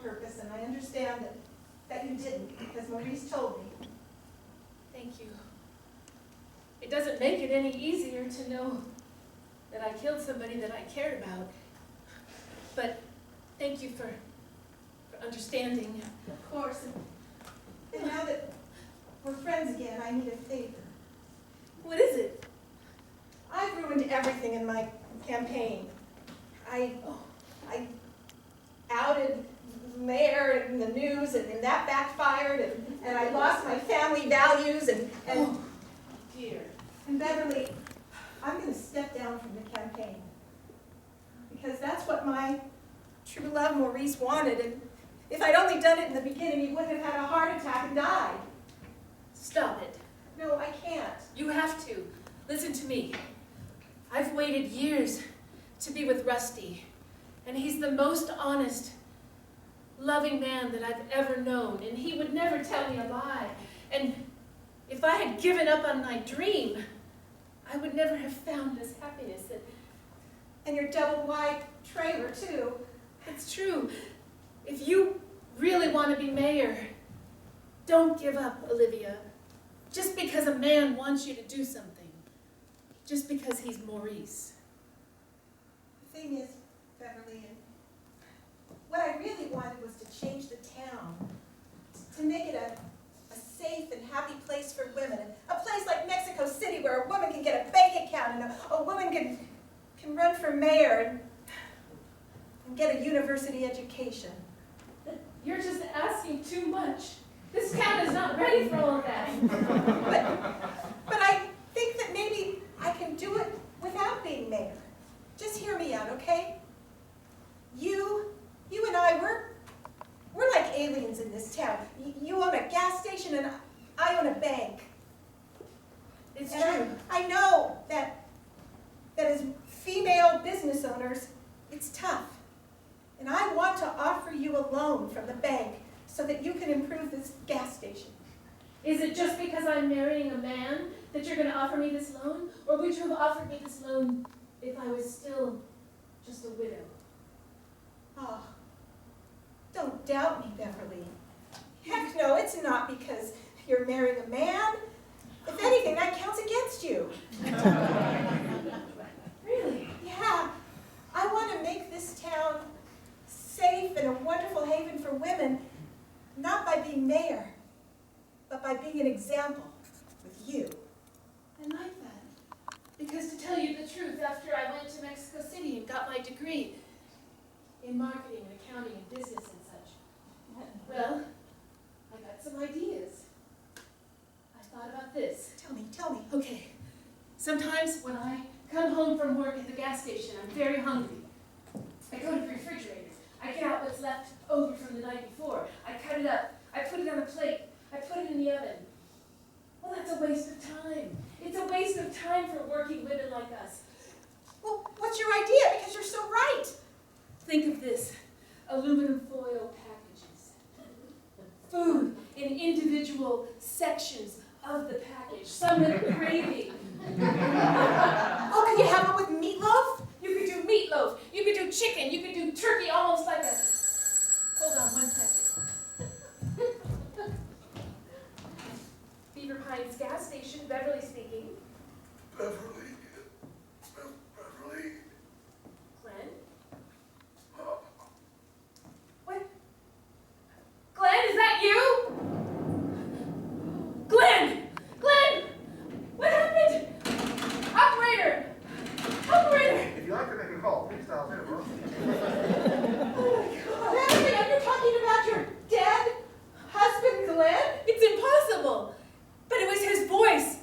purpose, and I understand that you didn't, because Maurice told me. Thank you. It doesn't make it any easier to know that I killed somebody that I cared about. But thank you for understanding. Of course. And now that we're friends again, I need a favor. What is it? I've ruined everything in my campaign. I outed the mayor in the news, and that backfired, and I lost my family values, and Oh, dear. And Beverly, I'm going to step down from the campaign. Because that's what my true love Maurice wanted, and if I'd only done it in the beginning, he wouldn't have had a heart attack and died. Stop it. No, I can't. You have to. Listen to me. I've waited years to be with Rusty, and he's the most honest, loving man that I've ever known, and he would never tell me a lie. And if I had given up on my dream, I would never have found this happiness. And your double-wide trailer, too. It's true. If you really want to be mayor, don't give up, Olivia. Just because a man wants you to do something. Just because he's Maurice. The thing is, Beverly, what I really wanted was to change the town. To make it a safe and happy place for women. A place like Mexico City where a woman can get a bank account and a woman can run for mayor and get a university education. You're just asking too much. This town is not ready for all of that. But I think that maybe I can do it without being mayor. Just hear me out, okay? You and I, we're like aliens in this town. You own a gas station and I own a bank. It's And true. I know that as female business owners, it's tough. And I want to offer you a loan from the bank so that you can improve this gas station. Is it just because I'm marrying a man that you're going to offer me this loan? Or would you have offered me this loan if I was still just a widow? Oh, don't doubt me, Beverly. Heck no, it's not because you're marrying a man. If anything, that counts against you. Really? Yeah, I want to make this town safe and a wonderful haven for women, not by being mayor, but by being an example with you. I like that. Because to tell you the truth, after I went to Mexico City and got my degree in marketing and accounting and business and such, well, I got some ideas. I thought about this. Tell me. Okay, sometimes when I come home from work at the gas station, I'm very hungry. I go to the refrigerator. I get out what's left over from the night before. I cut it up. I put it on a plate. I put it in the oven. Well, that's a waste of time. It's a waste of time for working women like us. Well, what's your idea? Because you're so right. Think of this. Aluminum foil packages. Food in individual sections of the package. Some with gravy. Oh, could you have it with meatloaf? You could do meatloaf. You could do chicken. You could do turkey almost like a... Hold on 1 second. Beaver Pines gas station, Beverly speaking. Beverly. Glenn? What? Glenn, is that you? Glenn! Glenn! What happened? Operator! Operator! If you like to make a call, please dial 0. Oh my God. Beverly, are you talking about your dead husband, Glenn? It's impossible! But it was his voice!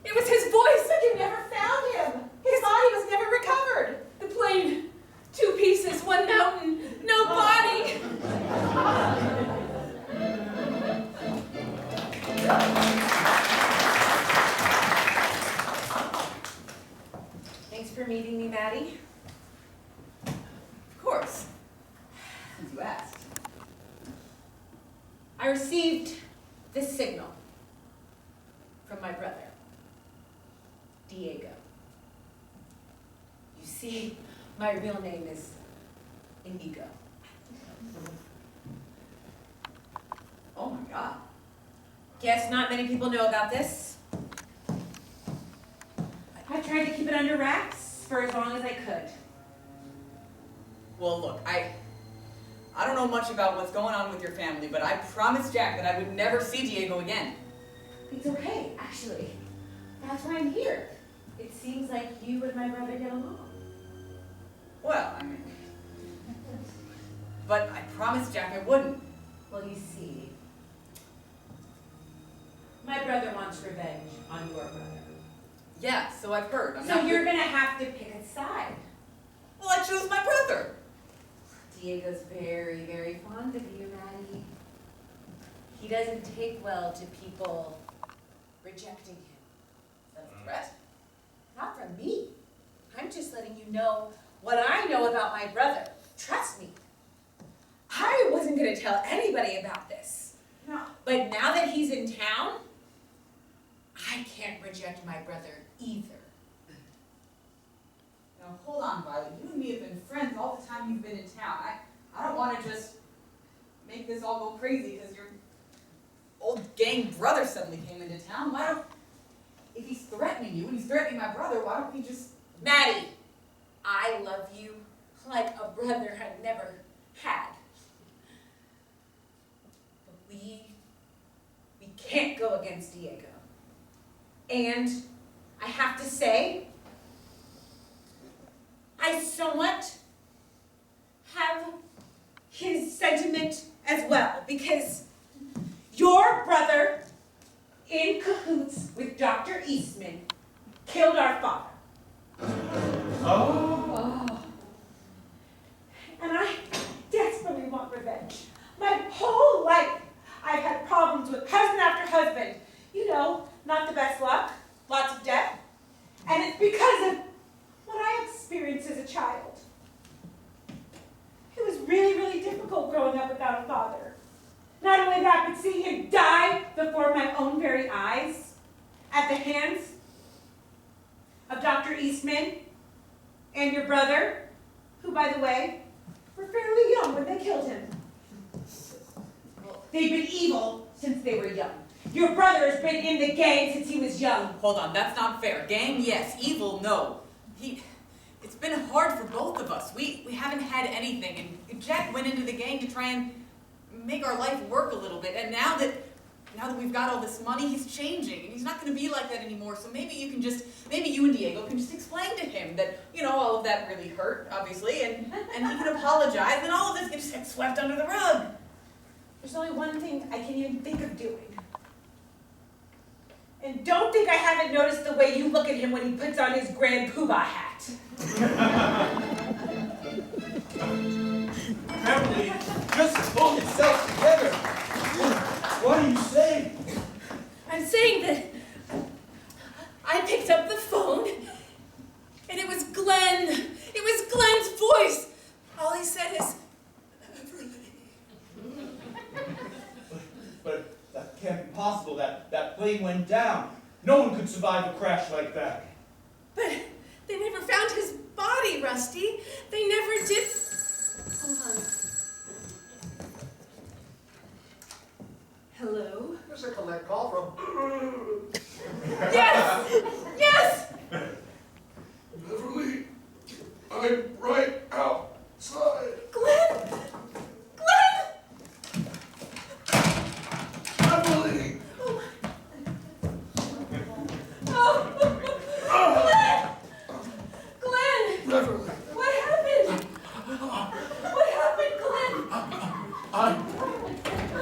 It was his voice! But you never found him. His body was never recovered. The plane, 2 pieces, 1 mountain, no body! Thanks for meeting me, Maddie. Of course, since you asked. I received this signal from my brother, Diego. You see, my real name is Inigo. Guess not many people know about this. I tried to keep it under wraps for as long as I could. Well, look, I don't know much about what's going on with your family, but I promised Jack that I would never see Diego again. It's okay, actually. That's why I'm here. It seems like you and my brother get along. Well, I mean... But I promised Jack I wouldn't. Well, you see, my brother wants revenge on your brother. Yeah, so I've heard. So you're gonna have to pick a side. Well, I chose my brother. Diego's very, very fond of you, Maddie. He doesn't take well to people rejecting him. Is that a threat? Not from me. I'm just letting you know what I know about my brother. Trust me. I wasn't going to tell anybody about this. No. But now that he's in town, I can't reject my brother either. Now, hold on, Violet. You and me have been friends all the time you've been in town. I don't want to just make this all go crazy because your old gang brother suddenly came into town. Why don't... If he's threatening you and he's threatening my brother, why don't we just... Maddie, I love you like a brother I never had. But we can't go against Diego. And I have to say, I somewhat have his sentiment as well, because your brother, in cahoots with Dr. Eastman, killed our father. Oh. And I desperately want revenge. My whole life, I've had problems with husband after husband. You know, not the best luck, lots of debt. And it's because of what I experienced as a child. It was really, really difficult growing up without a father. Not only that, but seeing him die before my own very eyes at the hands of Dr. Eastman and your brother, who, by the way, were fairly young when they killed him. They've been evil since they were young. Your brother has been in the gang since he was young. Hold on, that's not fair. Gang, yes. Evil, no. It's been hard for both of us. We haven't had anything, and Jack went into the gang to try and make our life work a little bit, and now that we've got all this money, he's changing, and he's not going to be like that anymore, so maybe you and Diego can just explain to him that, you know, all of that really hurt, obviously, and he can apologize, and all of this can just get swept under the rug. There's only one thing I can even think of doing. And don't think I haven't noticed the way you look at him when he puts on his grand poobah hat. Beverly, just pull yourself together. What are you saying? I'm saying that I picked up the phone, and it was Glenn. It was Glenn's voice. All he said is, But that can't be possible. That plane went down. No one could survive a crash like that. but they never found his body, Rusty. They never did. Hold on. Hello? There's a collect call from... Yes! Yes! Beverly, I'm right outside. Glenn! Glenn! Beverly! Oh! Glenn! Glenn! Beverly! What happened? What happened, Glenn?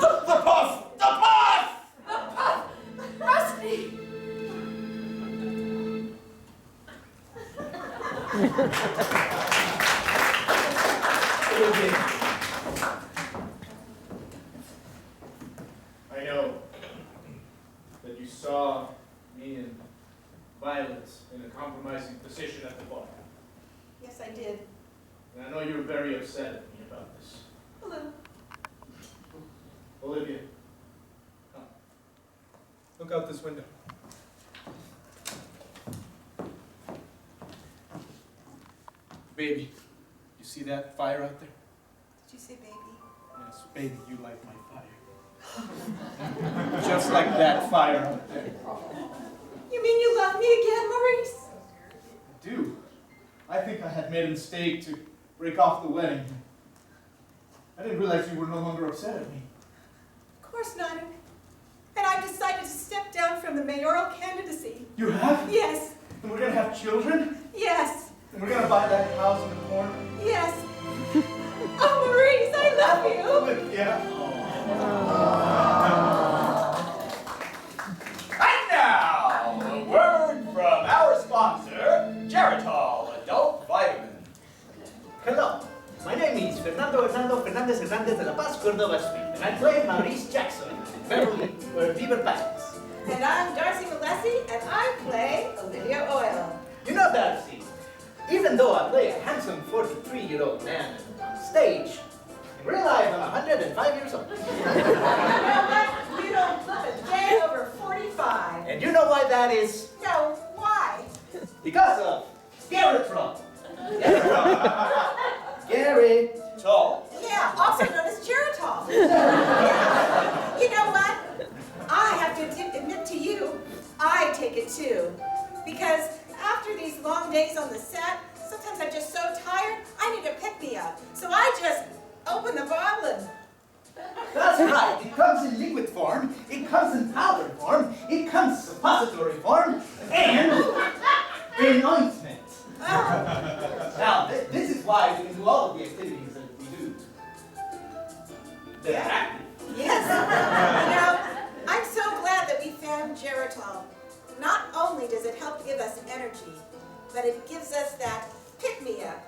The puff! The puff! The puff! Rusty! I know that you saw me and Violet in a compromising position at the bar. Yes, I did. And I know you were very upset at me about this. Hello. Olivia, come. Look out this window. Baby, you see that fire out there? Did you say baby? Yes, baby, you light my fire. Just like that fire out there. You mean you love me again, Maurice? I do. I think I had made a mistake to break off the wedding. I didn't realize you were no longer upset at me. Of course not. And I've decided to step down from the mayoral candidacy. You have? Yes, And we're gonna have children? yes, And we're gonna buy that house in the corner? yes. Oh, Maurice, I love you. Yeah. And now, a word from our sponsor, Geritol Adult Vitamin. Hello, my name is Fernando Fernandez Hernandez de La Paz, Cordova Street, and I play Maurice Jackson, Beaver Palace. And I'm Darcy Malesi, and I play Olivia Oil. You know, Darcy, even though I play a handsome 43-year-old man on stage, in real life I'm 105 years old. You know what? You don't look a day over 45. And you know why that is? No, why? Because of Geritol. Gary. Tall. Yeah, also known as Geritol. Yeah. You know what? I have to admit to you, I take it too. Because after these long days on the set, sometimes I'm just so tired, I need to pick me up. So I just open the bottle and... That's right. It comes in liquid form, it comes in powder form, it comes suppository form, and in ointment. Oh, Now, this is why we can do all of the activities that we do. They're active. yes. You know, I'm so glad that we found Geritol. Not only does it help give us energy, but it gives us that pick-me-up